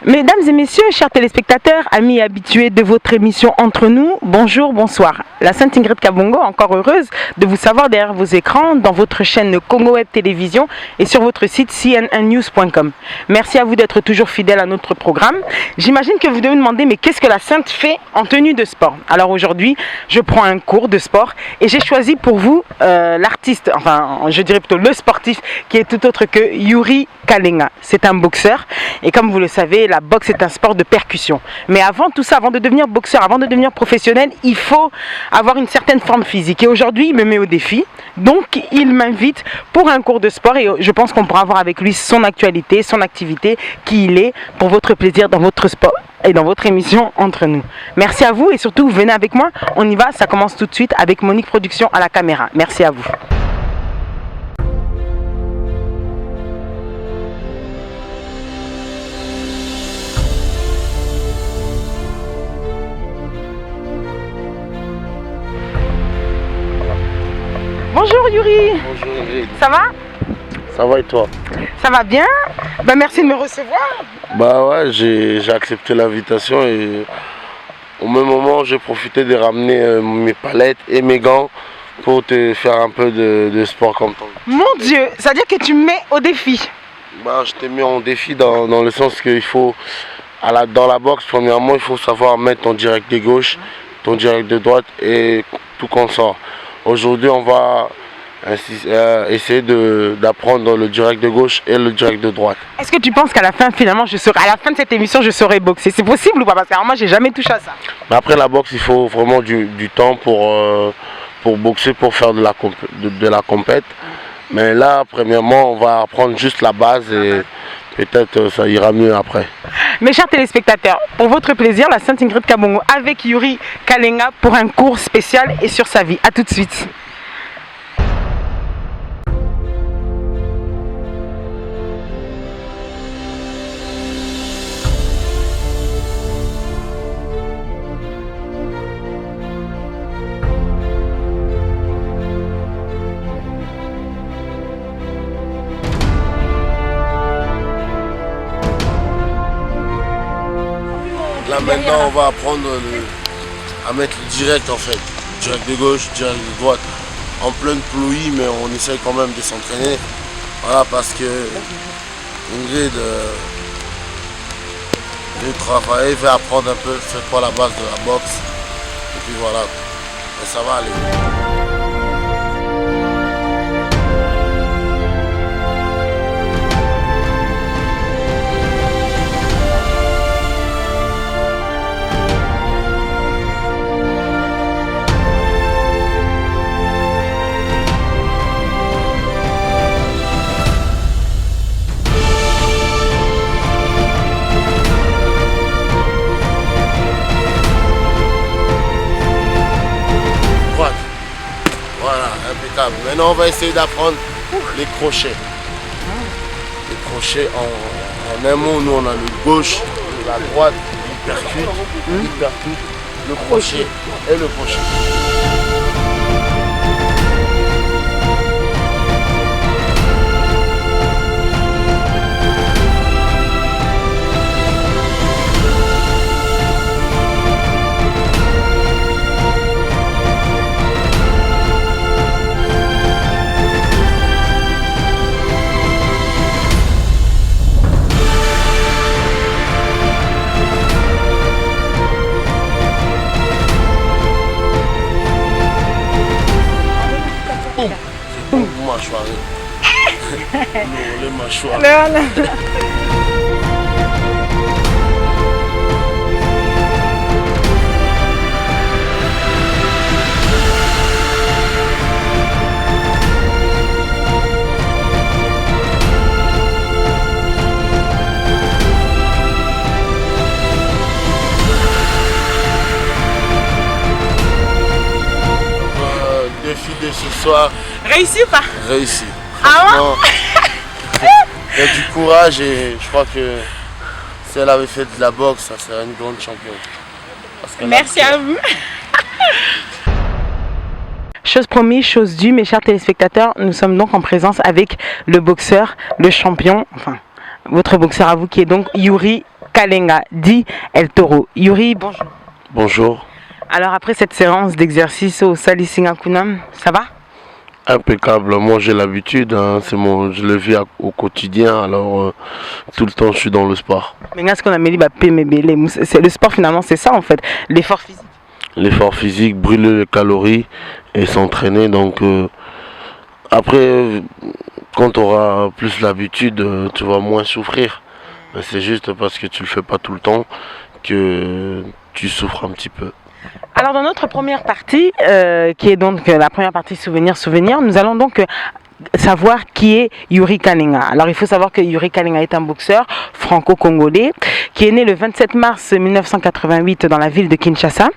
Mesdames et messieurs, chers téléspectateurs, amis habitués de votre émission Entre nous, bonjour, bonsoir. La Sainte Ingrid Kabongo, encore heureuse de vous savoir derrière vos écrans, dans votre chaîne Congo Web Télévision et sur votre site cnnnews.com. Merci à vous d'être toujours fidèles à notre programme. J'imagine que vous devez vous demander, mais qu'est-ce que la Sainte fait en tenue de sport? Alors aujourd'hui, je prends un cours de sport et j'ai choisi pour vous l'artiste, enfin je dirais plutôt le sportif, qui est tout autre que Yuri Kalenga. C'est un boxeur et comme vous le savez, la boxe est un sport de percussion. Mais avant tout ça, avant de devenir boxeur, avant de devenir professionnel, il faut avoir une certaine forme physique. Et aujourd'hui, il me met au défi. Donc, il m'invite pour un cours de sport et je pense qu'on pourra voir avec lui son actualité, son activité, qui il est, pour votre plaisir dans votre sport et dans votre émission Entre nous. Merci à vous et surtout, venez avec moi. On y va, ça commence tout de suite avec Monique Production à la caméra. Merci à vous. Bonjour Yuri. Bonjour Ingrid. Ça va? Ça va et toi? Ça va bien. Merci de me recevoir. Bah ouais, j'ai accepté l'invitation et au même moment j'ai profité de ramener mes palettes et mes gants pour te faire un peu de sport comme toi. Mon Dieu, ça veut dire que tu me mets au défi. Bah je t'ai mis en défi dans le sens qu'il faut, dans la boxe premièrement il faut savoir mettre ton direct de gauche, ton direct de droite et tout consort. Aujourd'hui, on va essayer d'apprendre le direct de gauche et le direct de droite. Est-ce que tu penses qu'à la fin, finalement, à la fin de cette émission, je saurai boxer? C'est possible ou pas? Parce que moi, j'ai jamais touché à ça. Mais après la boxe, il faut vraiment du temps pour boxer, pour faire de la compète. Mais là, premièrement, on va apprendre juste la base et peut-être ça ira mieux après. Mes chers téléspectateurs, pour votre plaisir, la Sainte Ingrid Kabongo avec Yuri Kalenga pour un cours spécial et sur sa vie. A tout de suite. Là maintenant on va apprendre à mettre le direct en fait. Direct de gauche, direct de droite. En pleine pluie mais on essaye quand même de s'entraîner. Voilà parce que Ingrid veut travailler, veut apprendre un peu, c'est quoi la base de la boxe. Et puis voilà. Et ça va aller. Maintenant on va essayer d'apprendre les crochets. Les crochets en un mot, nous on a le gauche, la droite, l'hypercute, le crochet et le crochet. Les mâchoires. Défi de ce soir. Réussi ou pas? Réussi. Ah ouais? Il y a du courage et je crois que si elle avait fait de la boxe, ça serait une grande championne. Merci à vous. Chose promise, chose due, mes chers téléspectateurs, nous sommes donc en présence avec le boxeur, le champion, enfin, votre boxeur à vous qui est donc Yuri Kalenga, dit El Toro. Yuri, bonjour. Bonjour. Alors après cette séance d'exercice au Salisinga Kunam, ça va? Impeccable, moi j'ai l'habitude, hein, je le vis au quotidien, alors tout le temps je suis dans le sport. Mais ce qu'on a mis, c'est le sport finalement, c'est ça en fait, l'effort physique. L'effort physique, brûler les calories et s'entraîner, donc après quand tu auras plus l'habitude, tu vas moins souffrir. Mais c'est juste parce que tu le fais pas tout le temps que tu souffres un petit peu. Alors dans notre première partie, qui est donc la première partie souvenir, nous allons donc savoir qui est Yuri Kalenga. Alors il faut savoir que Yuri Kalenga est un boxeur franco-congolais qui est né le 27 mars 1988 dans la ville de Kinshasa,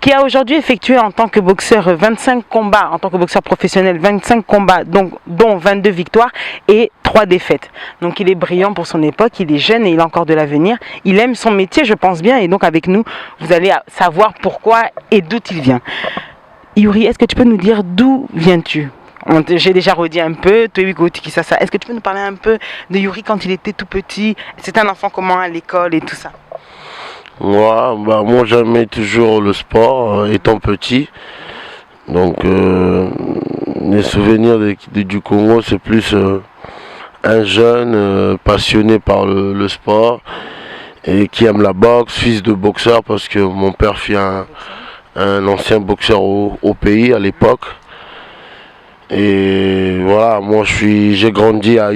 qui a aujourd'hui effectué en tant que boxeur 25 combats, en tant que boxeur professionnel 25 combats, donc, dont 22 victoires et 3 défaites. Donc il est brillant pour son époque, il est jeune et il a encore de l'avenir. Il aime son métier, je pense bien, et donc avec nous, vous allez savoir pourquoi et d'où il vient. Yuri, est-ce que tu peux nous dire d'où viens-tu? J'ai déjà redit un peu, est-ce que tu peux nous parler un peu de Yuri quand il était tout petit? C'était un enfant comment à l'école et tout ça? Moi j'aimais toujours le sport étant petit. Donc les souvenirs du Congo, c'est plus un jeune passionné par le sport et qui aime la boxe, fils de boxeur parce que mon père fut un ancien boxeur au pays à l'époque. Et voilà, moi j'ai grandi à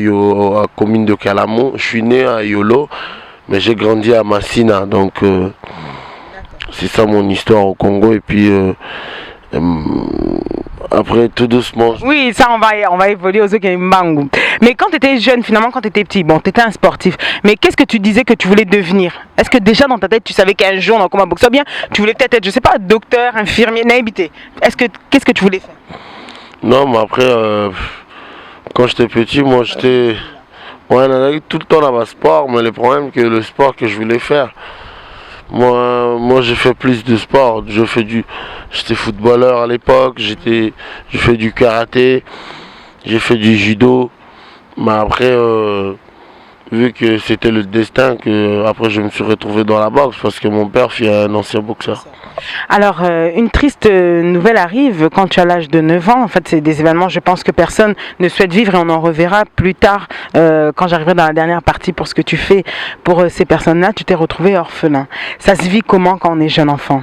commune de Kalamo. Je suis né à Yolo, mais j'ai grandi à Massina. Donc c'est ça mon histoire au Congo. Et puis après tout doucement. Oui, ça on va évoluer aux Mbangu. Mais quand tu étais jeune, finalement quand tu étais petit, bon tu étais un sportif. Mais qu'est-ce que tu disais que tu voulais devenir? Est-ce que déjà dans ta tête tu savais qu'un jour, comme un boxeur bien, tu voulais peut-être être, je sais pas, docteur, infirmier, n'habité? Qu'est-ce que tu voulais faire? Non, mais après, quand j'étais petit, moi j'étais tout le temps dans le sport, mais le problème que le sport que je voulais faire, moi j'ai fait plus de sport. J'étais footballeur à l'époque, j'ai fait du karaté, j'ai fait du judo, mais après, vu que c'était le destin, après je me suis retrouvé dans la boxe parce que mon père fut un ancien boxeur. Alors, une triste nouvelle arrive quand tu as l'âge de 9 ans. En fait, c'est des événements, je pense, que personne ne souhaite vivre et on en reverra plus tard quand j'arriverai dans la dernière partie pour ce que tu fais pour ces personnes-là. Tu t'es retrouvé orphelin. Ça se vit comment quand on est jeune enfant?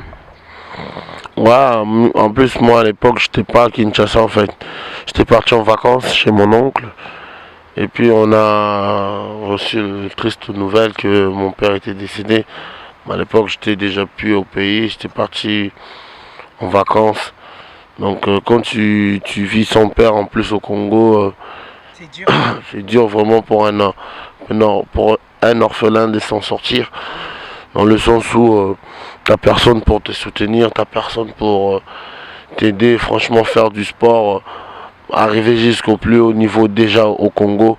En plus, moi à l'époque, j'étais pas à Kinshasa en fait. J'étais parti en vacances chez mon oncle. Et puis on a reçu une triste nouvelle que mon père était décédé. À l'époque, j'étais déjà plus au pays, j'étais parti en vacances. Donc quand tu vis sans père en plus au Congo, c'est dur. C'est dur vraiment pour un orphelin de s'en sortir. Dans le sens où t'as personne pour te soutenir, t'as personne pour t'aider. Franchement, faire du sport, arriver jusqu'au plus haut niveau déjà au Congo,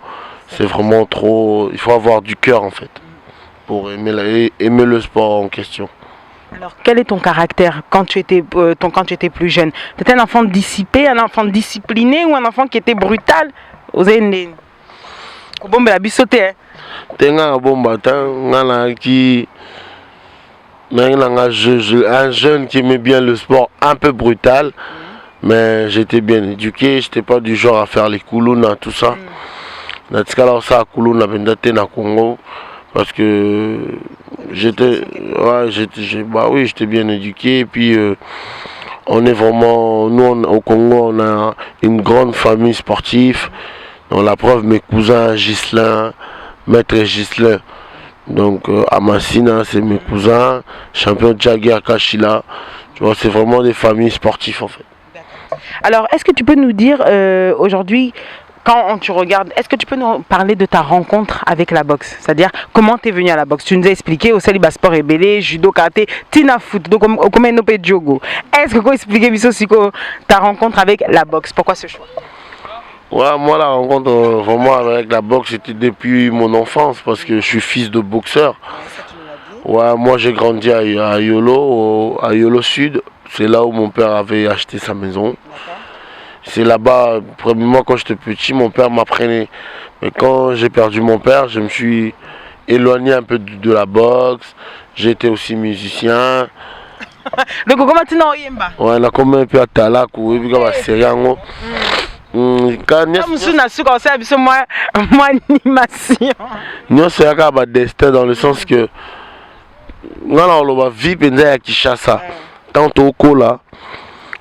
c'est vraiment trop. Il faut avoir du cœur en fait pour aimer le sport en question. Alors, quel est ton caractère quand tu étais plus jeune? Tu étais un enfant dissipé, un enfant discipliné ou un enfant qui était brutal? Un jeune qui aimait bien le sport un peu brutal, mais j'étais bien éduqué, j'étais pas du genre à faire les koulouna, tout ça. Parce que j'étais bien éduqué et puis on est vraiment, au Congo on a une grande famille sportive. Donc la preuve, mes cousins Ghislain, maître Ghislain, donc à Massina c'est mes cousins, champion Djaguer Kachila, tu vois, c'est vraiment des familles sportives en fait. Alors est-ce que tu peux nous dire aujourd'hui, quand tu regardes, est-ce que tu peux nous parler de ta rencontre avec la boxe? C'est-à-dire, comment tu es venu à la boxe? Tu nous as expliqué au Saliba Sport et Belé, judo, karaté, tina foot, donc au Komenope Djogo. Est-ce que tu peux expliquer ta rencontre avec la boxe? Pourquoi ce choix? Moi la rencontre vraiment avec la boxe c'était depuis mon enfance parce que je suis fils de boxeur. Moi j'ai grandi à Yolo Sud, c'est là où mon père avait acheté sa maison. C'est là-bas, premièrement quand j'étais petit, mon père m'apprenait. Mais quand j'ai perdu mon père, je me suis éloigné un peu de la boxe. J'ai été aussi musicien. Donc comment tu n'as pas? Ouais, on a comme un peu à Talak ou et puis comme à Seriango. Quand moi animation. nous c'est un destin dans le sens que on a vie pendant à Kinshasa. Tant au cola.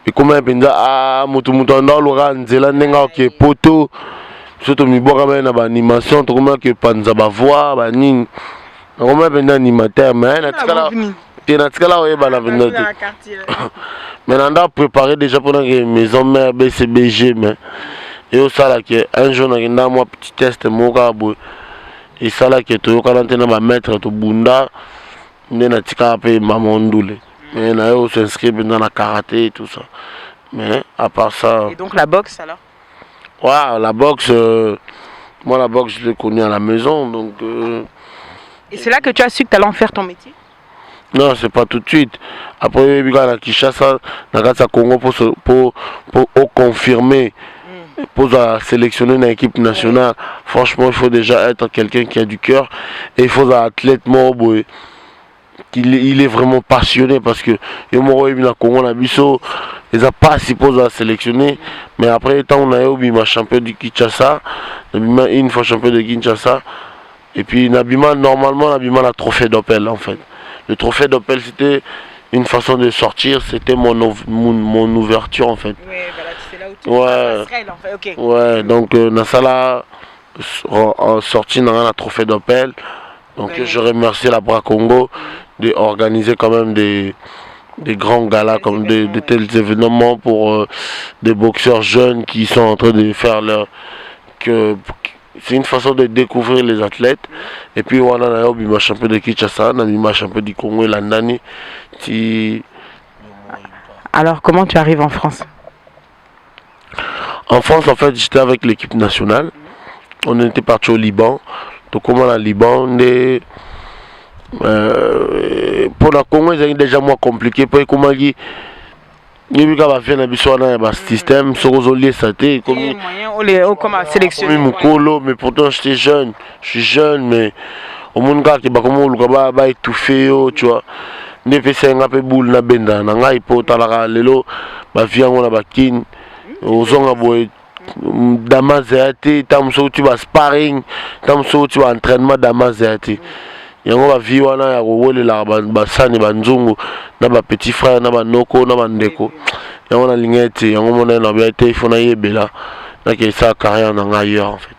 Et comment pendant à mutu dans le nzela nenga ke poto. Surtout mi boka ba na ba animation to comment que panza ba voix ba nini. Comment pendant animateur mais na tikala. Puis na tikala oye ba na pendant. Mais on a préparé déjà pour la maison mère BCBG mais et au ça là que un jour on a moi petit test moka boy et ça là que tu quand on va mettre tout bunda on a tika pe mamondule mais là on s'inscrit dans la karaté et tout ça mais à part ça. Et donc la boxe alors? Ouais, la boxe moi la boxe je l'ai connue à la maison donc et c'est là que tu as su que tu allais en faire ton métier? Non, c'est pas tout de suite. Après, il y a Kinshasa, dans Congo pour confirmer, pour sélectionner une équipe nationale. Franchement, il faut déjà être quelqu'un qui a du cœur et il faut un athlète mort. Il est vraiment passionné parce que le Congo, il n'a pas supposé à sélectionner. Mais après, tant on a eu champion de Kinshasa, une fois champion de Kinshasa, et puis normalement, on a trophée d'Opel en fait. Le trophée d'Opel, c'était une façon de sortir, c'était mon ouverture en fait. Oui, voilà, c'est là où tu passerelle en fait, ok. Ouais, donc Nassala sorti dans un trophée d'Opel. Donc je remercie la Bra Congo d'organiser quand même des grands galas, comme de tels événements pour des boxeurs jeunes qui sont en train de faire leur... C'est une façon de découvrir les athlètes. Et puis on a eu champion de Kinshasa, on a eu champion du Congo et l'année. Alors comment tu arrives en France? En France, en fait, j'étais avec l'équipe nationale. On était parti au Liban. Donc comment le Liban, pour le Congo, c'est déjà moins compliqué. Pour comment il y a un système, sur les satés, comme sélectionner. Mais pourtant j'étais jeune, je suis jeune, mais au monde qui va étouffer, tu vois. Ne fait c'est un peu boule na benda, na ngai po talaka lelo, ba via ngona ba kin, ozonga boy damazete, tamso tu vas sparring, tamso tu vas entraînement damazete. Yango ba vi wana ya kowelela basani banzungu na ba petit frère na ba noko na ba ndeko yango na lingete yango mona na ba te fona yebela na ke sa carrière na ailleurs en fait.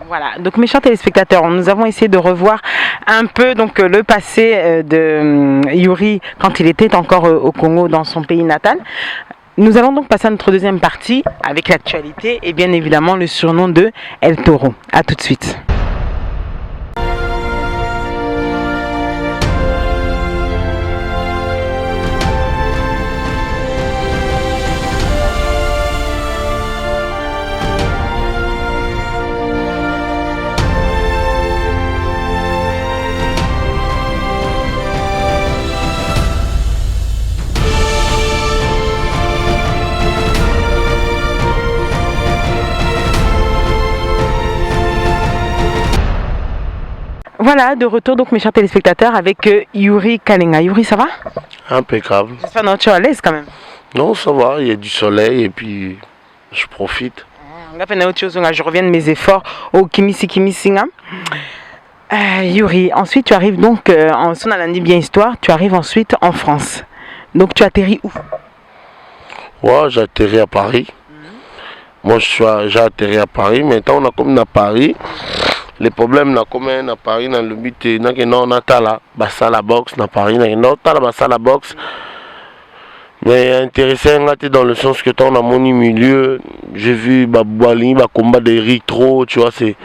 Voilà, donc mes chers téléspectateurs, nous avons essayé de revoir un peu donc le passé de Yuri quand il était encore au Congo dans son pays natal. Nous allons donc passer à notre deuxième partie avec l'actualité et bien évidemment le surnom de El Toro. A tout de suite. Voilà, de retour donc mes chers téléspectateurs avec Yuri Kalenga. Yuri, ça va? Impeccable. J'espère que tu es à l'aise quand même. Non, ça va, il y a du soleil et puis je profite. Je reviens de mes efforts au Kimisi-Kimisinga. Yuri, ensuite tu arrives donc, en son lundi bien histoire, tu arrives ensuite en France. Donc tu atterris où? Ouais, j'ai atterri à Paris. Moi j'ai atterri à Paris, mais tant on a comme à Paris. Les problèmes comme à Paris dans le but on a la boxe à Paris la boxe mais intéressant dans le sens que dans mon milieu j'ai vu Babouali combat de Ritro, tu vois, c'est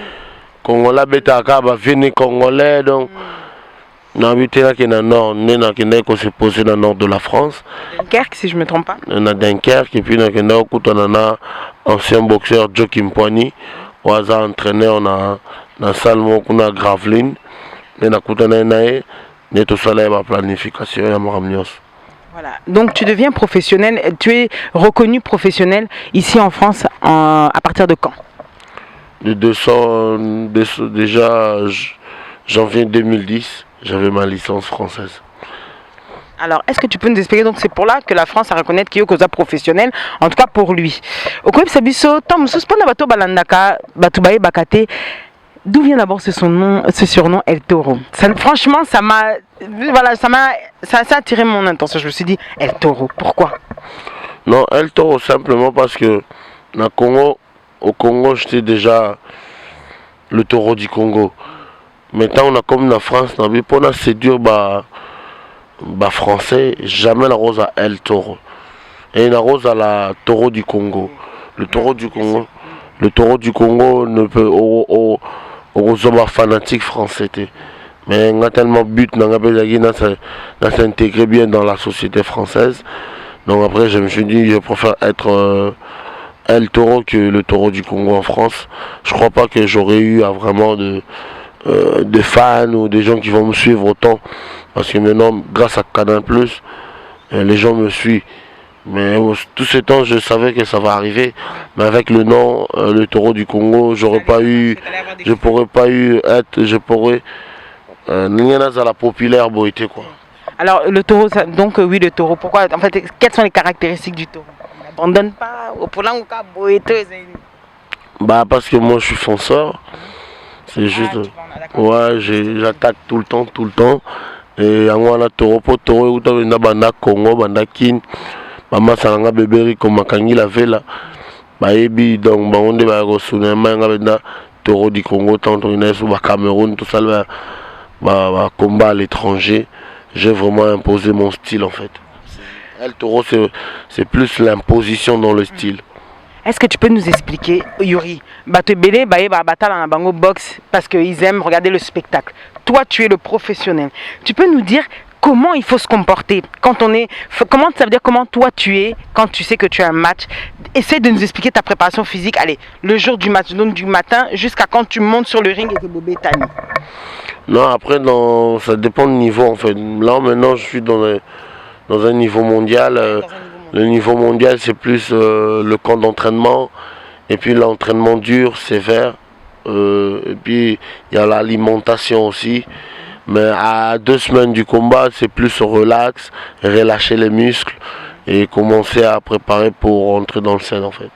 Congolais betaka venez Congolais donc na habité là qui dans nord on s'est posé dans le nord de la France, Dunkerque si je me trompe pas, on a Dunkerque et puis on a ancien boxeur Joakim Poigny ou entraîneur on a dans salle on a Graveline mais na kutana nae ne tout ça là planification ya Maramnios. Voilà, donc tu deviens professionnel, tu es reconnu professionnel ici en France à partir de quand? De 200 déjà janvier 2010, j'avais ma licence française. Alors, est-ce que tu peux nous expliquer, donc c'est pour là que la France a reconnaît qu'il y a cause professionnel, en tout cas pour lui. Au Koyeb Sabiso, Tom Suspana Bato Balandaka, Batubaye Bakate, d'où vient d'abord ce surnom El Toro? Franchement, ça a attiré mon attention. Je me suis dit, El Toro, pourquoi? Non, El Toro, simplement parce que au Congo, j'étais déjà le taureau du Congo. Maintenant, on a comme la France, on a séduire français, jamais la rose à El Toro. Et la rose à la taureau du Congo. Le taureau du Congo ne peut aux fanatiques français. Mais on a tellement but de s'intégrer bien dans la société française. Donc après, je me suis dit, je préfère être El Toro que le taureau du Congo en France. Je crois pas que j'aurais eu vraiment de fans ou des gens qui vont me suivre autant. Parce que maintenant, grâce à Canal+, les gens me suivent. Mais tout ce temps, je savais que ça va arriver. Mais avec le nom, le taureau du Congo, je pourrais pas être la populaire beauté quoi. Alors le taureau, donc oui le taureau, pourquoi? En fait, quelles sont les caractéristiques du taureau? On n'abandonne pas au poulain ou cas beauté. Parce que moi je suis fonceur. C'est juste. Ouais, j'attaque tout le temps. Et moi la taureau ou na banda Congo, banda kin. Maman salanga bébé comme makangi la vela. Baebi donc on va ressourcer manga taureau du Congo tant on est sur Cameroun tout ça combat à l'étranger. J'ai vraiment imposé mon style en fait. El Toro c'est plus l'imposition dans le style. Est-ce que tu peux nous expliquer, Yuri, Batebele, Batala Bango boxe parce qu'ils aiment regarder le spectacle. Toi, tu es le professionnel. Tu peux nous dire comment il faut se comporter quand on est. Comment ça veut dire comment toi tu es quand tu sais que tu as un match. Essaie de nous expliquer ta préparation physique. Allez, le jour du match, donc du matin jusqu'à quand tu montes sur le ring et que Bobé Tani. Non, après, ça dépend du niveau en fait. Là, maintenant, je suis dans un niveau mondial. Le niveau mondial, c'est plus le camp d'entraînement. Et puis l'entraînement dur, sévère. Et puis, il y a l'alimentation aussi. Mais à 2 semaines du combat, c'est plus relax, relâcher les muscles et commencer à préparer pour rentrer dans le scène en fait.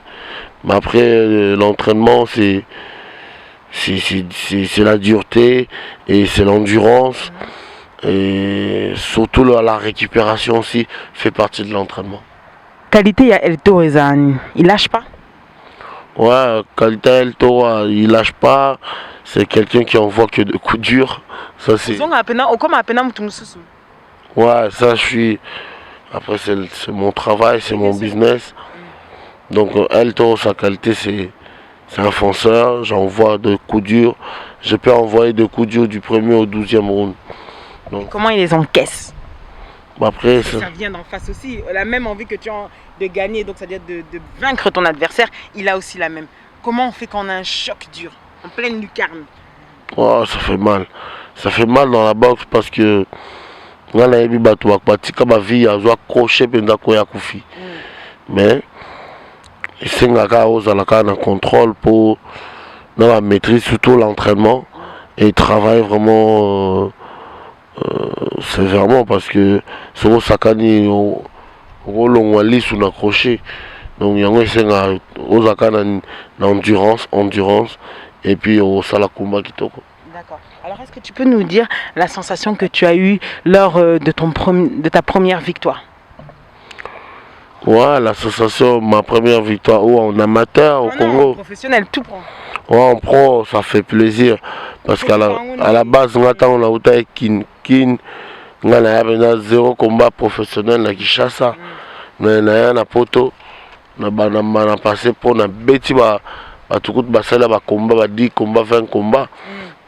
Mais après, l'entraînement, c'est la dureté et c'est l'endurance. Et surtout la récupération aussi fait partie de l'entraînement. Qualité, il y a El Toro Ezani. Il lâche pas? Ouais, qualité El Toro, il lâche pas. C'est quelqu'un qui envoie que de coups durs. Ça c'est. Ouais, ça je suis. Après c'est mon travail, c'est mon business. Donc El Toro, sa qualité c'est un fonceur. J'envoie de coups durs. Je peux envoyer de coups durs du 1er au 12e round. Donc, comment il les encaisse? Après, ça vient d'en face aussi. La même envie que tu as de gagner, donc c'est-à-dire de vaincre ton adversaire, il a aussi la même. Comment on fait quand on a un choc dur, en pleine lucarne? Oh, ça fait mal. Ça fait mal dans la boxe parce que mais c'est un contrôle pour la maîtrise, surtout l'entraînement, et travailler vraiment sévèrement parce que c'est au sakani au long wali sous accroché. Donc il y a une endurance et puis au salakumba qui toque. D'accord. Alors est-ce que tu peux nous dire la sensation que tu as eue lors de ta première victoire? Ouais, la sensation, ma première victoire en amateur au Congo. Professionnel, tout prend. Ouais, en pro, ça fait plaisir parce qu'à la base, on a eu Kin, on a 0 combat professionnel à Kinshasa. On a un poto, on a passé pour un bêtis, tout le combat, 10 combats, 20 combats.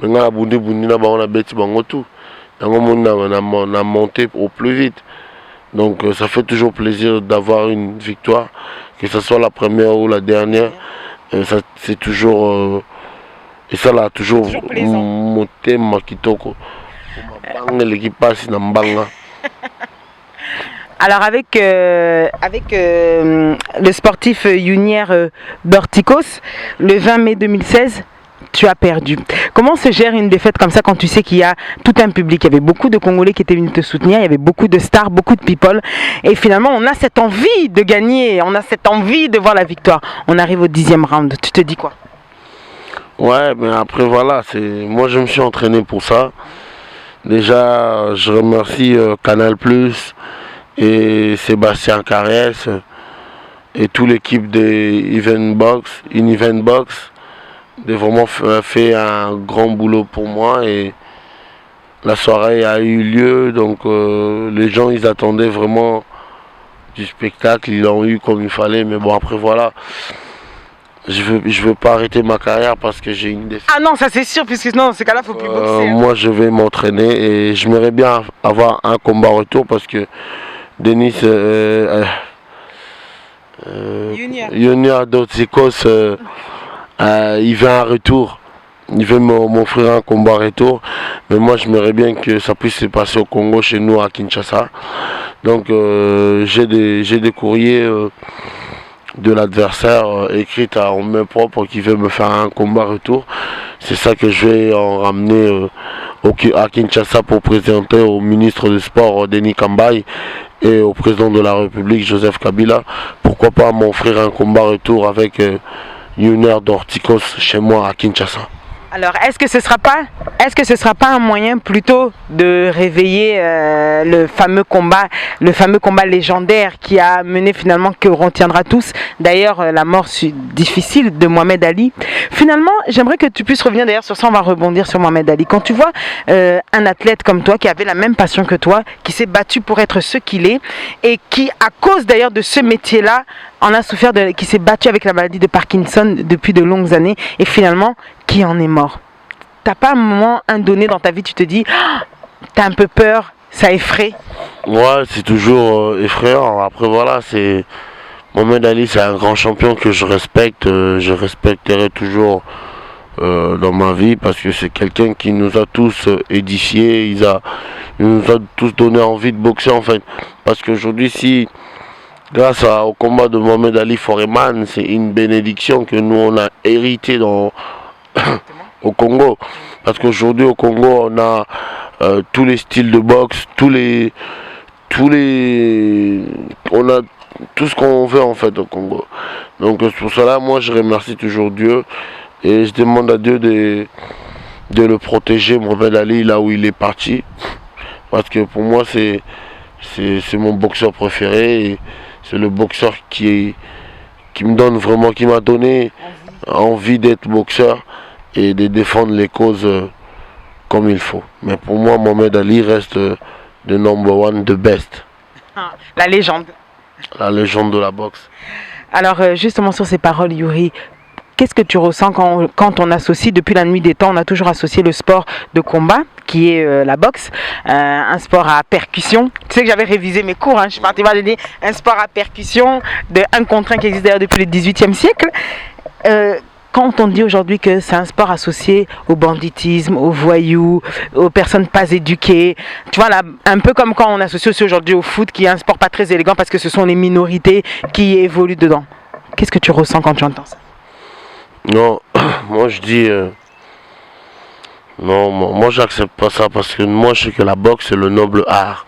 On a bundi, on a bêtis, tout. On a monté au plus vite. Donc ça fait toujours plaisir d'avoir une victoire, que ce soit la première ou la dernière. C'est toujours et ça l'a toujours monté Makitoko. L'équipe passe dans Mbanga. Alors avec le sportif Junior Dorticos, le 20 mai 2016, tu as perdu. Comment se gère une défaite comme ça quand tu sais qu'il y a tout un public? Il y avait beaucoup de Congolais qui étaient venus te soutenir, il y avait beaucoup de stars, beaucoup de people. Et finalement, on a cette envie de gagner, on a cette envie de voir la victoire. On arrive au 10e round. Tu te dis quoi? Ouais, mais après voilà, moi je me suis entraîné pour ça. Déjà, je remercie Canal+ et Sébastien Carriès et toute l'équipe des Event Box de vraiment fait un grand boulot pour moi et la soirée a eu lieu, donc les gens ils attendaient vraiment du spectacle, ils l'ont eu comme il fallait, mais bon après voilà. Je veux pas arrêter ma carrière parce que j'ai une défaite. Ah non, ça c'est sûr, puisque non, dans ce cas-là, il faut plus boxer. Moi, je vais m'entraîner et je m'aimerais bien avoir un combat retour parce que Denis Junior Dotsikos, il veut un retour. Il veut m'offrir un combat retour. Mais moi, je m'aimerais bien que ça puisse se passer au Congo, chez nous, à Kinshasa. Donc, j'ai des courriers de l'adversaire écrite en main propre qui veut me faire un combat retour. C'est ça que je vais en ramener à Kinshasa pour présenter au ministre du Sport Denis Kambaye et au président de la République Joseph Kabila. Pourquoi pas m'offrir un combat retour avec Junior Dorticos chez moi à Kinshasa. Alors, est-ce que ce sera pas un moyen plutôt de réveiller le fameux combat légendaire qui a mené finalement, que on retiendra tous, d'ailleurs la mort difficile de Mohamed Ali. Finalement, j'aimerais que tu puisses revenir d'ailleurs sur ça, on va rebondir sur Mohamed Ali. Quand tu vois un athlète comme toi qui avait la même passion que toi, qui s'est battu pour être ce qu'il est et qui, à cause d'ailleurs de ce métier-là, qui s'est battu avec la maladie de Parkinson depuis de longues années et finalement qui en est mort. T'as pas un moment donné dans ta vie, tu te dis, t'as un peu peur, ça effraie? Ouais, c'est toujours effrayant. Après voilà, Mohamed Ali, c'est un grand champion que je respecte. Je respecterai toujours dans ma vie parce que c'est quelqu'un qui nous a tous édifiés. Il nous a tous donné envie de boxer en fait. Parce qu'aujourd'hui, grâce au combat de Mohamed Ali Foreman, c'est une bénédiction que nous on a hérité au Congo. Parce qu'aujourd'hui au Congo on a tous les styles de boxe, on a tout ce qu'on veut en fait au Congo. Donc pour cela moi je remercie toujours Dieu et je demande à Dieu de le protéger, Mohamed Ali, là où il est parti. Parce que pour moi c'est mon boxeur préféré et c'est le boxeur qui m'a donné envie d'être boxeur et de défendre les causes comme il faut. Mais pour moi, Mohamed Ali reste le number one, the best. La légende. La légende de la boxe. Alors justement sur ces paroles, Yuri, qu'est-ce que tu ressens quand on associe, depuis la nuit des temps, on a toujours associé le sport de combat, qui est la boxe, un sport à percussion. Tu sais que j'avais révisé mes cours, je suis partie voir, j'ai dit un sport à percussion de 1 contre 1 qui existe d'ailleurs depuis le 18e siècle. Quand on dit aujourd'hui que c'est un sport associé au banditisme, aux voyous, aux personnes pas éduquées, tu vois là, un peu comme quand on associe aussi aujourd'hui au foot, qui est un sport pas très élégant parce que ce sont les minorités qui évoluent dedans. Qu'est-ce que tu ressens quand tu entends ça? Non, moi je dis non, moi j'accepte pas ça parce que moi je sais que la boxe c'est le noble art.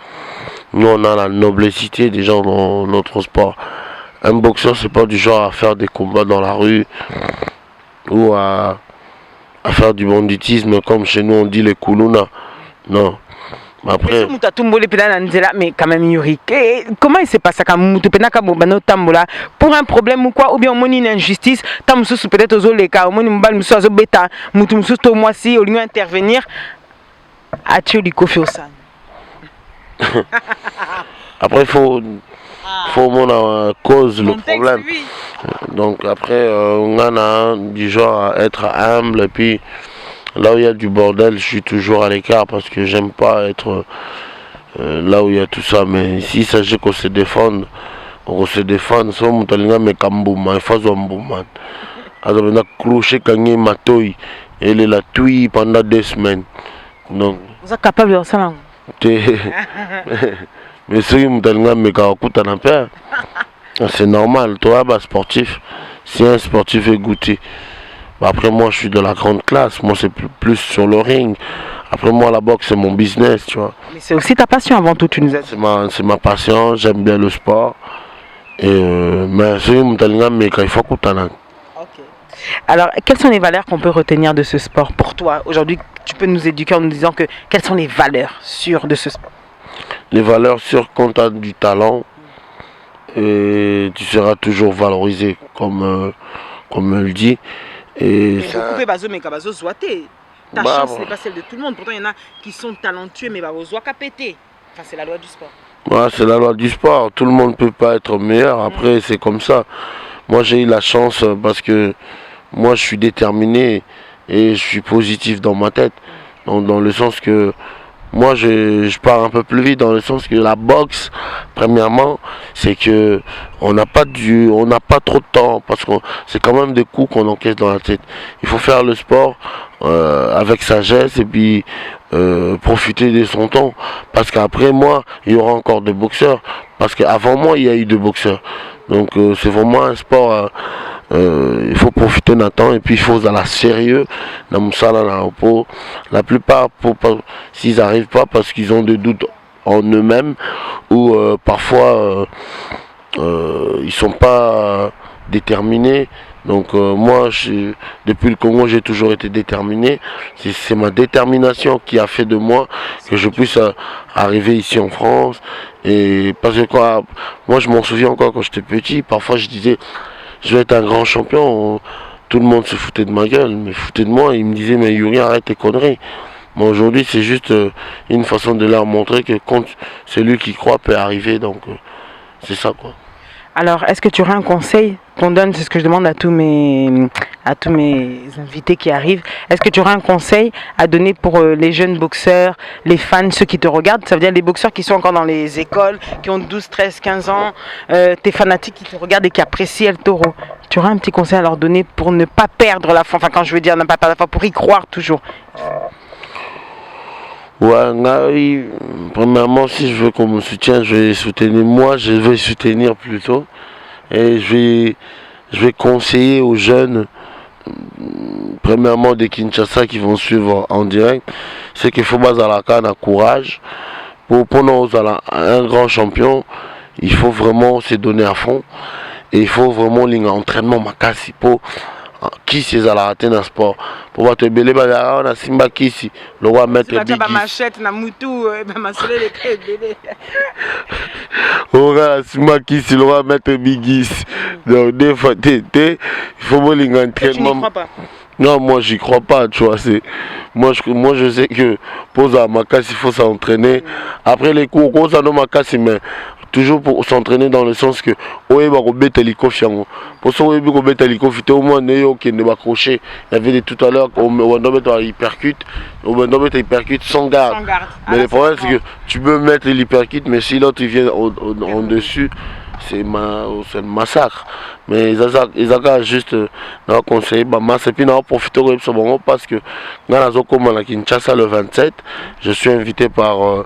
Nous on a la noblesse des gens dans notre sport. Un boxeur c'est pas du genre à faire des combats dans la rue ou à faire du banditisme comme chez nous on dit les koulouna. Non. Après, mais quand même Yuri, comment il s'est passé pour un problème ou quoi, ou bien au moins une injustice, peut-être aux autres cas, au moins une balle bêta, au moins si au lieu d'intervenir, a-t-il du coffre au sein. Après il faut mon cause le problème. Donc après on a du genre à être humble et puis là où il y a du bordel, je suis toujours à l'écart parce que j'aime pas être là où il y a tout ça. Mais s'il s'agit qu'on se défende, so mutalinga me kambuma, il faut zombuman. Alors on a cloché kanye matoi, elle est la tui pendant 2 semaines. Donc vous êtes capable de ça? Mais si mutalinga me kawakuta na père, c'est normal. Toi, bah sportif, si un sportif est goûté. Bah, après, moi, je suis de la grande classe. Moi, c'est plus sur le ring. Après, moi, la boxe, c'est mon business, tu vois. Mais c'est aussi ta passion avant tout, tu nous as dit. C'est ma passion. J'aime bien le sport. Et mais c'est mon talent, mais quand il faut qu'on talent. Ok. Alors, quelles sont les valeurs qu'on peut retenir de ce sport pour toi? Aujourd'hui, tu peux nous éduquer en nous disant que quelles sont les valeurs sûres de ce sport? Les valeurs sûres, quand tu as du talent, et tu seras toujours valorisé, comme on le dit. Et Mais beaucoup de mais Kabazo Zouaté. Ta Bah, chance bon. n'est pas celle de tout le monde. Pourtant, il y en a qui sont talentueux, mais Babozo a pété. Enfin, c'est la loi du sport. Ouais, c'est la loi du sport. Tout le monde ne peut pas être meilleur. Après, c'est comme ça. Moi, j'ai eu la chance parce que moi, je suis déterminé et je suis positif dans ma tête. Donc, dans le sens que moi, je pars un peu plus vite dans le sens que la boxe, premièrement, c'est que on n'a pas trop de temps parce que c'est quand même des coups qu'on encaisse dans la tête. Il faut faire le sport avec sagesse et puis profiter de son temps. Parce qu'après moi, il y aura encore des boxeurs. Parce qu'avant moi, il y a eu des boxeurs. Donc c'est vraiment un sport. Il faut profiter d'un temps et puis il faut aller sérieux dans mon salon la plupart s'ils n'arrivent pas parce qu'ils ont des doutes en eux-mêmes ou parfois ils sont pas déterminés. Donc moi depuis le Congo j'ai toujours été déterminé. C'est ma détermination qui a fait de moi que je puisse arriver ici en France. Et parce que moi je m'en souviens encore quand j'étais petit, parfois je disais je vais être un grand champion. Tout le monde se foutait de ma gueule, mais foutait de moi. Il me disait mais Yuri, arrête tes conneries. Mais aujourd'hui c'est juste une façon de leur montrer que quand celui qui croit peut arriver. Donc c'est ça quoi. Alors, est-ce que tu aurais un conseil qu'on donne? C'est ce que je demande à tous mes invités qui arrivent. Est-ce que tu aurais un conseil à donner pour les jeunes boxeurs, les fans, ceux qui te regardent? Ça veut dire les boxeurs qui sont encore dans les écoles, qui ont 12, 13, 15 ans, tes fanatiques qui te regardent et qui apprécient El Toro. Tu aurais un petit conseil à leur donner pour ne pas perdre la foi? Enfin, quand je veux dire ne pas perdre la foi, pour y croire toujours. Ouais, premièrement, si je veux qu'on me soutienne, je vais soutenir moi, je vais soutenir plutôt. Et je vais conseiller aux jeunes, premièrement des Kinshasa qui vont suivre en direct, c'est qu'il faut baser la canne à courage. Pour nous, un grand champion, il faut vraiment se donner à fond. Et il faut vraiment l'entraînement makasi pour qui c'est à la rater dans le sport. Pour voir te belé, on a Simba Kisi, le roi maître Bigis. Machette, na moutou, massolé les crêpes belé. On a Simba Kisi, le roi maître Bigis. Donc des fois, il faut voir l'entraînement. Tu n'y crois pas? Non, moi j'y crois pas, tu vois. Moi je sais que pour ça, il faut s'entraîner. Après les cours, ça non mais toujours pour s'entraîner dans le sens que pour ça au moins qui ne va accrocher. Il y avait tout à l'heure il percute sans garde. Mais le problème c'est que tu peux mettre l'hypercute mais si l'autre il vient en dessus, c'est un massacre. Mais ils ont juste conseillé et puis on profiter de ce moment parce que dans la Kinshasa le 27, je suis invité par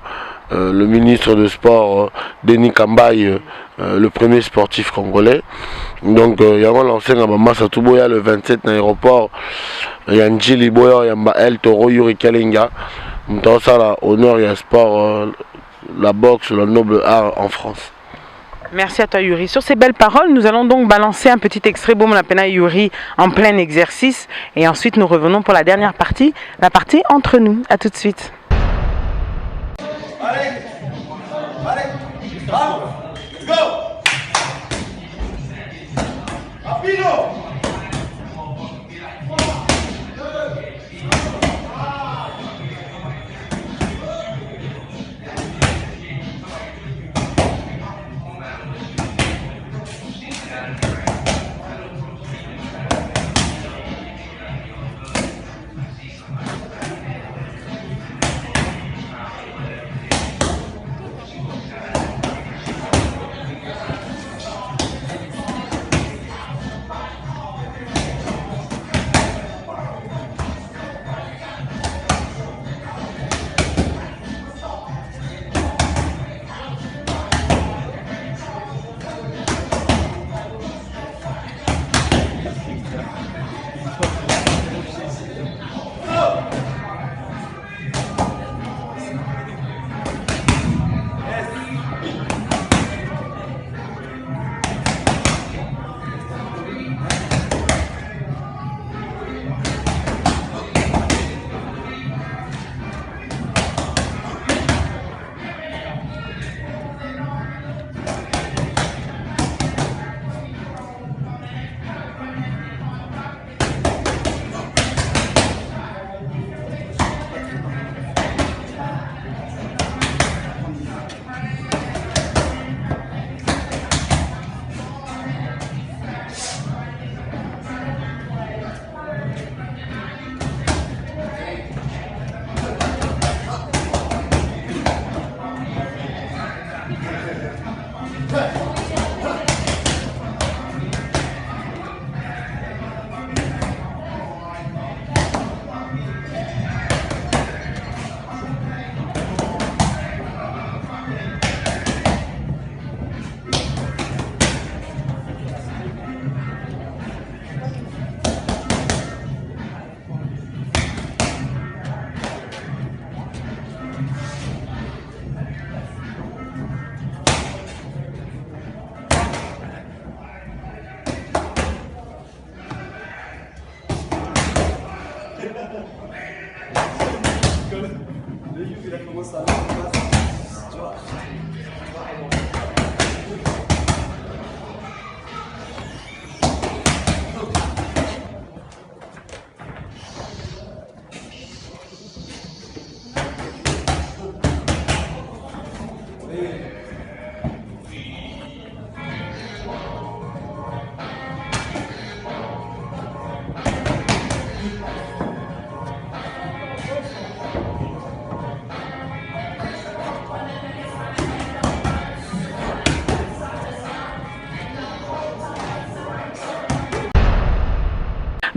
le ministre de Sport Denis Kambaye, le premier sportif congolais. Donc il y a lancé à Massa Touboya le 27 dans l'aéroport. Il y a Njili Boya, il y a El Toro Yuri Kalinga. Dans ça, honneur, il y a sport, la boxe, le noble art en France. Merci à toi Yuri. Sur ces belles paroles, nous allons donc balancer un petit extrait Boum la Pena Yuri en plein exercice. Et ensuite nous revenons pour la dernière partie, la partie entre nous. A tout de suite. Allez, vamos, let's go. Rapino.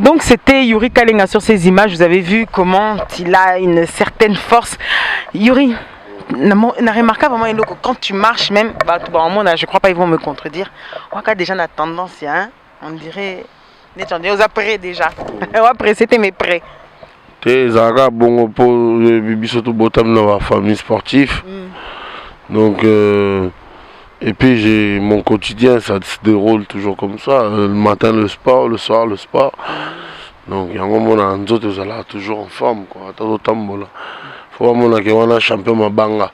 Donc c'était Yuri Kalenga sur ces images. Vous avez vu comment il a une certaine force. Yuri, on a remarqué vraiment que quand tu marches même, bah, je crois pas ils vont me contredire. On a déjà la tendance, hein, on dirait, aux après déjà. Après c'était mes prêts. Zara bon pour surtout botam dans la famille sportive. Donc et puis j'ai mon quotidien, ça se déroule toujours comme ça. Le matin le sport, le soir le sport. Donc il y a un moment où nous allons toujours en forme quoi. Faut vraiment qu'on a champion ma banga.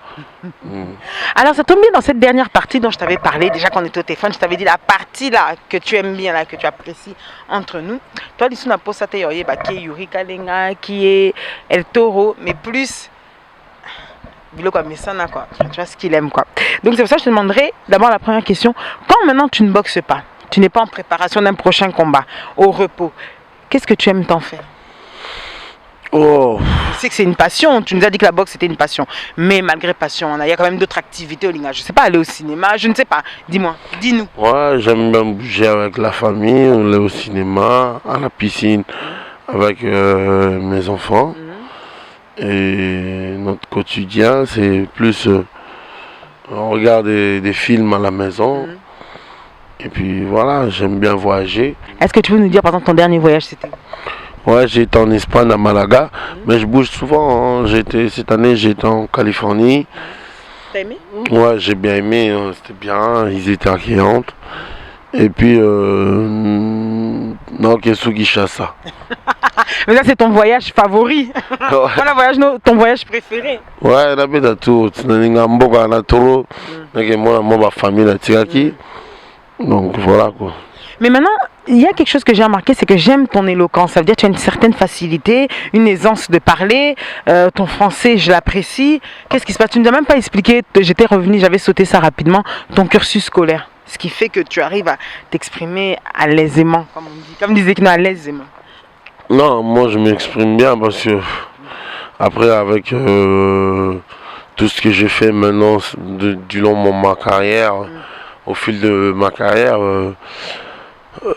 Alors ça tombe bien dans cette dernière partie dont je t'avais parlé, déjà quand on était au téléphone, je t'avais dit la partie là que tu aimes bien, là, que tu apprécies entre nous. Toi, l'issue n'a pas ça, qui est Yuri Kalenga, qui est El Toro, mais plus quoi, Messana quoi. Tu vois ce qu'il aime quoi. Donc c'est pour ça que je te demanderai d'abord la première question. Quand maintenant tu ne boxes pas, tu n'es pas en préparation d'un prochain combat, au repos, qu'est-ce que tu aimes t'en faire? Oh. Je sais que c'est une passion, tu nous as dit que la boxe c'était une passion, mais malgré passion, il y a quand même d'autres activités au Linga. Je sais pas, aller au cinéma, je ne sais pas, dis-moi, dis-nous. Ouais, j'aime bien bouger avec la famille, on est au cinéma, à la piscine, avec mes enfants. Et notre quotidien, c'est plus, on regarde des films à la maison. Et puis voilà, j'aime bien voyager. Est-ce que tu peux nous dire par exemple ton dernier voyage c'était? Ouais, j'ai été en Espagne, à Malaga, mais je bouge souvent. Hein. Cette année, j'étais en Californie. T'as aimé? Ouais, j'ai bien aimé, hein. C'était bien, ils étaient accueillants. Et puis, non, Kinshasa. Mais ça, c'est ton voyage favori. Voilà, ton voyage préféré. Ouais, j'habite tout. Ma famille, donc voilà quoi. Mais maintenant, il y a quelque chose que j'ai remarqué, c'est que j'aime ton éloquence. Ça veut dire que tu as une certaine facilité, une aisance de parler. Ton français, je l'apprécie. Qu'est-ce qui se passe? Tu ne nous as même pas expliqué, j'étais revenu, j'avais sauté ça rapidement, ton cursus scolaire. Ce qui fait que tu arrives à t'exprimer à l'aisément, comme on dit. Comme disait que à l'aisément. Non, moi je m'exprime bien parce que après avec tout ce que j'ai fait maintenant du long de ma carrière, au fil de ma carrière,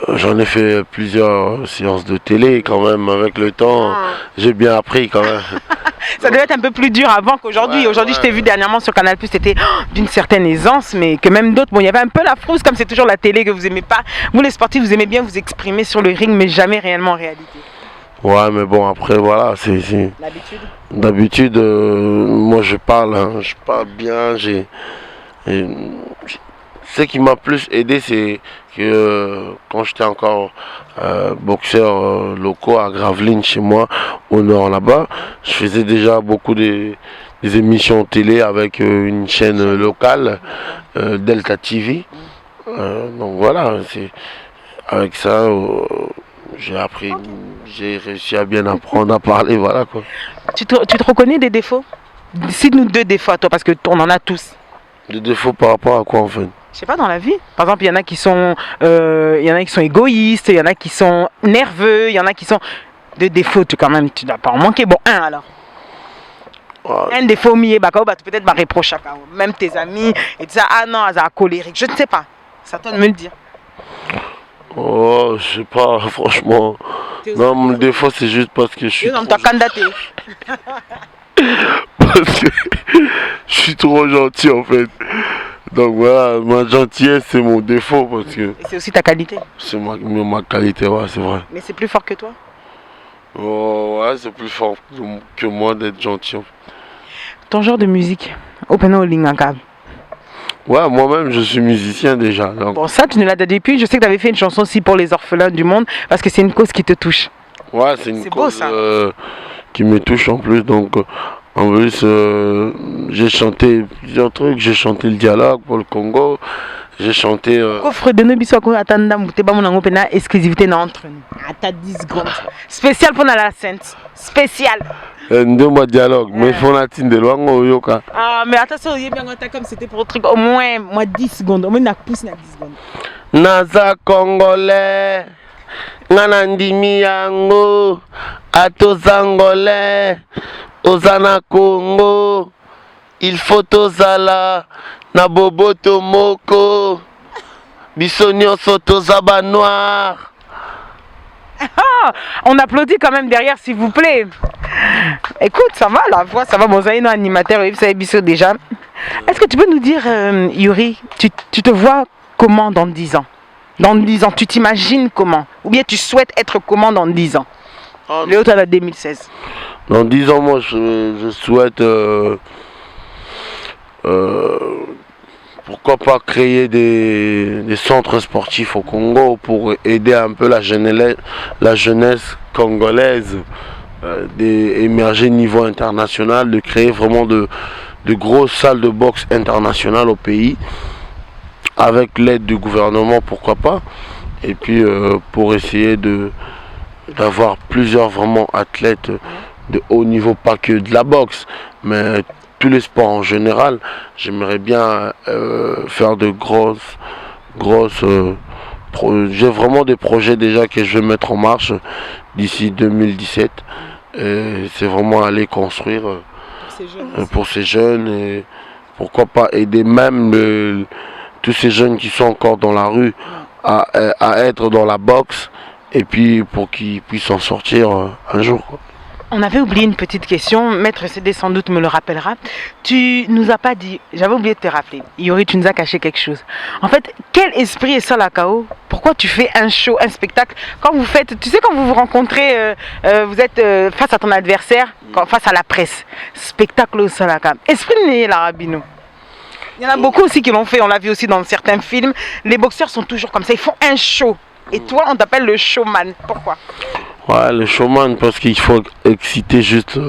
j'en ai fait plusieurs séances de télé quand même. Avec le temps, j'ai bien appris quand même. Ça devait être un peu plus dur avant qu'aujourd'hui. Ouais, aujourd'hui, je t'ai vu dernièrement sur Canal+, c'était d'une certaine aisance, mais que même d'autres, bon, il y avait un peu la frousse, comme c'est toujours la télé que vous aimez pas. Vous les sportifs, vous aimez bien vous exprimer sur le ring, mais jamais réellement en réalité. Ouais, mais bon, après, voilà, c'est... L'habitude. D'habitude, moi je parle bien, ce qui m'a plus aidé, c'est que quand j'étais encore boxeur locaux à Gravelines chez moi, au nord là-bas, je faisais déjà beaucoup des émissions télé avec une chaîne locale, Delta TV. Donc voilà, c'est avec ça, j'ai réussi à bien apprendre à parler, voilà quoi. Tu te reconnais des défauts? Cite-nous 2 défauts à toi, parce qu'on en a tous. Des défauts par rapport à quoi en fait? Je sais pas, dans la vie. Par exemple, il y en a qui sont égoïstes, il y en a qui sont nerveux, il y en a qui sont... De défauts, quand même, tu dois pas en manquer. Bon, un alors. Un défaut, peut-être reprocher, même tes amis, et ça, ah non, ça a colérique, je ne sais pas. C'est à toi de me le dire. Oh, je sais pas, franchement. Non, mon défaut, c'est juste parce que je suis. Non, t'as candidaté. Parce que je suis trop gentil en fait. Donc voilà, ma gentillesse c'est mon défaut parce que. Et c'est aussi ta qualité. C'est ma qualité, ouais, c'est vrai. Mais c'est plus fort que toi? Oh, ouais, c'est plus fort que moi d'être gentil. Ton genre de musique, Open Lingakab. Ouais, moi-même je suis musicien déjà. Donc. Bon, ça tu ne l'as pas depuis. Je sais que tu avais fait une chanson aussi pour les orphelins du monde parce que c'est une cause qui te touche. Ouais, c'est une cause qui me touche en plus. Donc, en plus, j'ai chanté plusieurs trucs. J'ai chanté le dialogue pour le Congo. J'ai chanté. Coffre de Nobiso attendant, exclusivité entre nous. À 10 secondes. Spécial pour la Sainte. Spécial. Deux mois de dialogue, mais il faut la de loin au yoka. Ah, mais attention, il y a bien comme c'était pour le truc. Au moins 10 secondes. Au moins, on a poussé 10 secondes. Naza Congolais. Nanandimi yango. Ato Zangolais. Ozana Congo. Il faut tozala. Na bobo tomoko. Bisonio soto zaba noir. Ah, on applaudit quand même derrière, s'il vous plaît. Écoute, ça va, la voix, ça va. Bon, ça y est, nos animateurs, vous savez, Bissot déjà. Est-ce que tu peux nous dire, Yuri, tu te vois comment dans 10 ans? Dans 10 ans, tu t'imagines comment? Ou bien tu souhaites être comment dans 10 ans? Léo, tu as 2016. Dans 10 ans, moi, je souhaite, pourquoi pas créer des centres sportifs au Congo pour aider un peu la jeunesse congolaise, d'émerger au niveau international, de créer vraiment de grosses salles de boxe internationales au pays, avec l'aide du gouvernement, pourquoi pas, et puis pour essayer d'avoir plusieurs vraiment athlètes de haut niveau, pas que de la boxe, mais tous les sports en général. J'aimerais bien faire de j'ai vraiment des projets déjà que je vais mettre en marche d'ici 2017. C'est vraiment aller construire pour ces jeunes, et pourquoi pas aider même tous ces jeunes qui sont encore dans la rue à être dans la boxe, et puis pour qu'ils puissent en sortir un jour, quoi. On avait oublié une petite question, Maître CD sans doute me le rappellera. Tu nous as pas dit, j'avais oublié de te rappeler, Yuri, tu nous as caché quelque chose. En fait, quel esprit est ça la KO? Pourquoi tu fais un show, un spectacle? Quand vous faites, tu sais, quand vous vous rencontrez, vous êtes face à ton adversaire, face à la presse. Spectacle au Salaka. Esprit né l'arabino. Il y en a beaucoup aussi qui l'ont fait, on l'a vu aussi dans certains films. Les boxeurs sont toujours comme ça, ils font un show. Et toi, on t'appelle le showman. Pourquoi? Ouais, le showman, parce qu'il faut exciter juste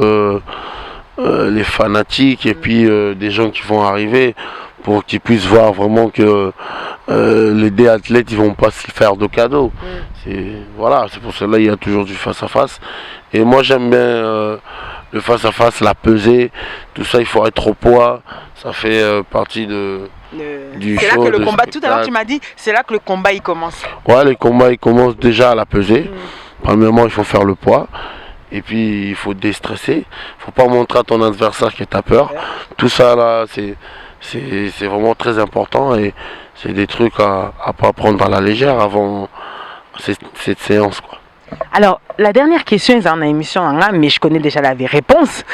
les fanatiques, et puis des gens qui vont arriver, pour qu'ils puissent voir vraiment que les deux athlètes, ils vont pas se faire de cadeaux. Voilà, c'est pour cela qu'il y a toujours du face-à-face. Et moi, j'aime bien le face-à-face, la pesée, tout ça, il faut être au poids. Ça fait partie du show. C'est là que le combat, tout à l'heure tu m'as dit, c'est là que le combat il commence. Ouais, le combat il commence déjà à la pesée. Premièrement, il faut faire le poids, et puis il faut déstresser. Il ne faut pas montrer à ton adversaire que tu as peur. Tout ça là, c'est vraiment très important, et c'est des trucs à pas prendre à la légère avant cette séance, quoi. Alors, la dernière question est dans l'émission, mais je connais déjà la réponse.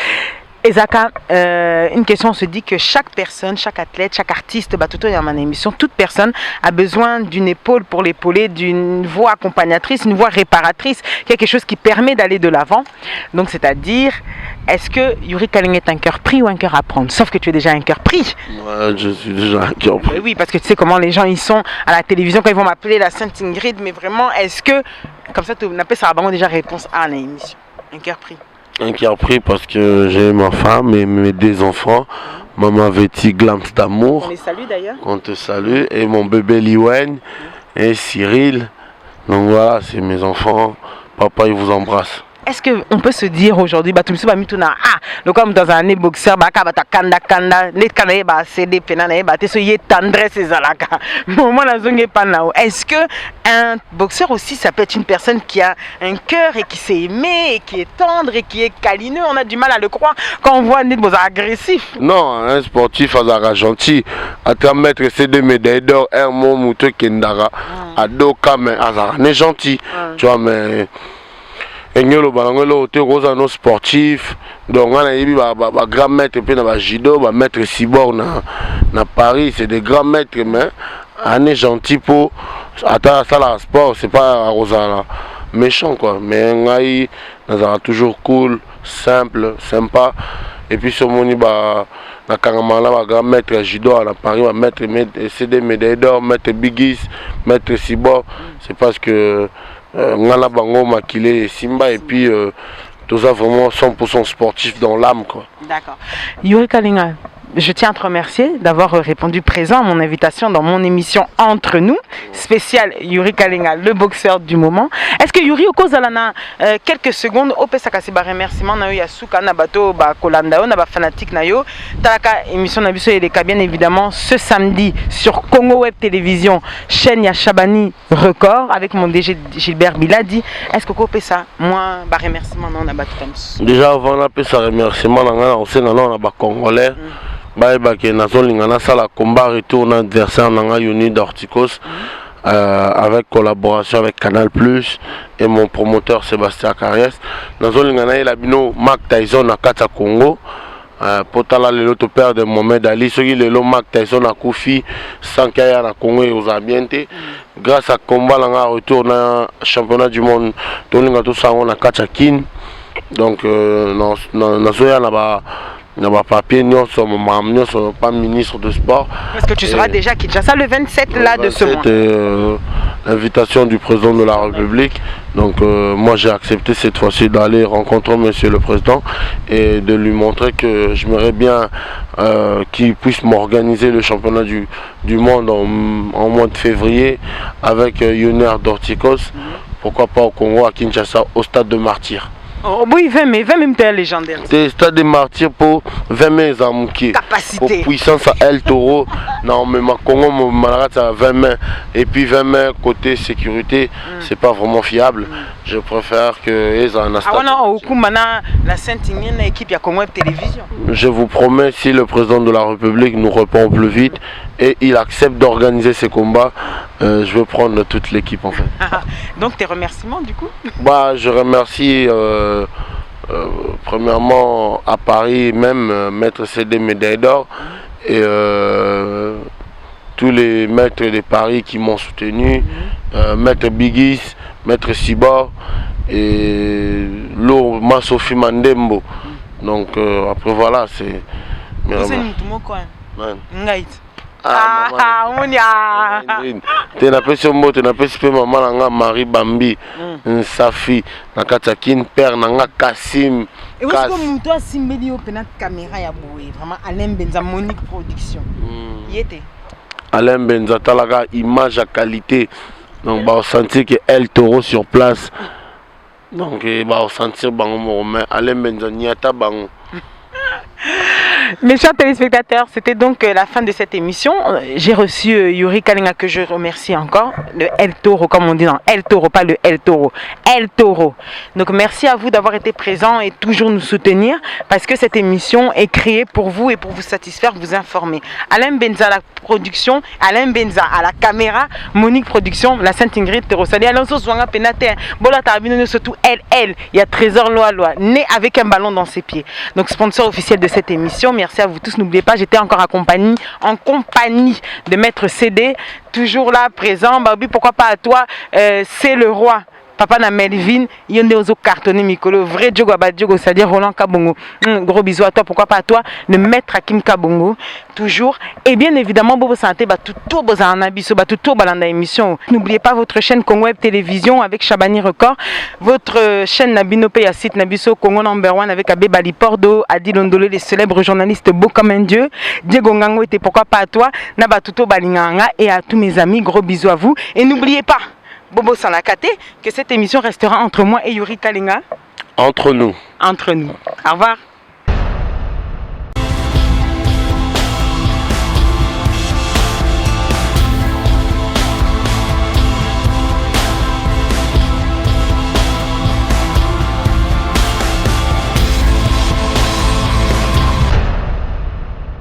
Ezaka, une question, on se dit que chaque personne, chaque athlète, chaque artiste, tout dans mon émission, toute personne a besoin d'une épaule pour l'épauler, d'une voix accompagnatrice, une voix réparatrice, quelque chose qui permet d'aller de l'avant. Donc, c'est-à-dire, est-ce que Yuri Kaling est un cœur pris ou un cœur à prendre? Sauf que tu es déjà un cœur pris. Ouais, je suis déjà un cœur pris. Oui, parce que tu sais comment les gens ils sont à la télévision quand ils vont m'appeler la Sainte Ingrid, mais vraiment, est-ce que, comme ça, tu n'appelles ça déjà réponse à l'émission? Un cœur pris. Un cœur pris parce que j'ai ma femme et mes 2 enfants. Maman Véti Glams d'amour. On les salue d'ailleurs. On te salue. Et mon bébé Liwen et Cyril. Donc voilà, c'est mes enfants. Papa, il vous embrasse. Est-ce qu'on peut se dire aujourd'hui, le comme dans un boxeur, est-ce que un boxeur aussi, ça peut être une personne qui a un cœur et qui s'est aimé et qui est tendre et qui est câlineux? On a du mal à le croire quand on voit un boxeur agressif. Non, un sportif à gentil, à te mettre ces 2 médailles d'or, un mot moutou kendara, à 2 mais on est gentil, tu vois, mais et nous sportif, donc on a grand maître puis na judo, maître Cibor na Paris, c'est des grands maîtres, mais on est gentil pour attends ça la sport, c'est pas Rosa méchant quoi, mais on a toujours cool, simple, sympa. Et puis sur mon na Kangamala, grand maître judo à Paris, maître CD médaille d'or, maître Bigis, maître Cibor, c'est parce que Ngala Bango Makile et Simba, et puis tout ça vraiment 100% sportif dans l'âme, quoi. D'accord. Yuri Kalinga, je tiens à te remercier d'avoir répondu présent à mon invitation dans mon émission Entre nous, spécial Yuri Kalinga, le boxeur du moment. Est-ce que Yuri, au cause d'Alana, quelques secondes, au Pesakasiba remerciement, na Yasuka, Nabato, Kolandao, Naba fanatique Nayo, Taka, émission Nabiso et les cas, bien évidemment, ce samedi sur Congo Web Télévision, chaîne Yachabani Record, avec mon DG Gilbert Biladi. Est-ce que vous ça, moi, remerciement, non, Nabato déjà, avant de faire remerciement, on sait que on a Congolais. Bah que nazo lingana sala combat retour na adversaire nanga Uni d'Orticos avec collaboration avec Canal Plus et mon promoteur Sébastien Carriès. Nazolingana et labino Mac Tyson à Kata Congo. Potala lelo to père de Mohamed Ali, soki lelo Mac Tyson a Kofi sans kaya na Congo et aux ambientés. Grâce à combat langa retour na championnat du monde, tolinga to sango na Kachakin. Donc nazoya na ba papier non sont pas ministre de sport. Est-ce que tu seras déjà Kinshasa le 27 là de ce mois? L'invitation du président de la République. Donc moi j'ai accepté cette fois-ci d'aller rencontrer monsieur le président et de lui montrer que j'aimerais bien qu'il puisse m'organiser le championnat du monde en mois de février avec Yoner Dorticos. Pourquoi pas au Congo, à Kinshasa, au stade de Martyrs. Oh oui, 20 même t'es légendaire. C'est stade de Martyrs pour 20 mai capacité. Pour puissance à El Toro. Non mais ma Congo Malagat à 20 mai. Et puis 20 mai côté sécurité, c'est pas vraiment fiable. Je préfère que les en la Saint-Ignan équipe Congo Télévision. Je vous promets, si le président de la République nous répond plus vite et il accepte d'organiser ces combats, je vais prendre toute l'équipe en fait. Donc tes remerciements du coup? Je remercie premièrement à Paris même Maître CD Médaille d'Or et tous les maîtres de Paris qui m'ont soutenu, Maître Bigis, Maître Sibor et Loma Sophie Mandembo. Donc après voilà, c'est... maman Marie Bambi Safi Nakatakin père nanga Kassim. Et où est-ce que toi simbeli au penat caméra ya boé vraiment Alain Benza Monique Production. Yété. Alain Benza talaga image à qualité. Donc bah on sentit que El Toro sur place. Donc bah on sentir bango mais Alain Benza niata bango. Mes chers téléspectateurs, c'était donc la fin de cette émission. J'ai reçu Yuri Kalinga que je remercie encore, le El Toro comme on dit, non, El Toro, pas le El Toro, El Toro. Donc merci à vous d'avoir été présents et toujours nous soutenir parce que cette émission est créée pour vous et pour vous satisfaire, vous informer. Alain Benza à la production, Alain Benza à la caméra, Monique Production, la Sainte Ingrid Terosali, Alonso Zwanga Penate, Bola Tarbino, surtout elle, il y a Trésor Loa, né avec un ballon dans ses pieds. Donc sponsor officiel de cette émission. Merci à vous tous. N'oubliez pas, j'étais encore en compagnie de Maître CD, toujours là, présent. Babi, pourquoi pas à toi, c'est le roi. Papa na Melvin, yonde ozo cartonné Mikolo, vrai Diogo Abadiogo, c'est-à-dire Roland Kabongo. Gros bisous à toi, pourquoi pas à toi, le maître Hakim Kabongo, toujours. Et bien évidemment, Bobo Santé, tout besoin abisso, tout balanda émission. N'oubliez pas votre chaîne Congo Web Télévision avec Chabani Record, votre chaîne Nabino Payasit Nabiso Congo Number 1 avec Abbé Bali Pordo, Adi Londolé, les célèbres journalistes beau comme un dieu. Diego Ngango était pourquoi pas à toi, Nabatuto Balinganga et à tous mes amis, gros bisous à vous. Et n'oubliez pas, Bobo Sanakate, que cette émission restera entre moi et Yuri Kalinga. Entre nous. Entre nous. Au revoir.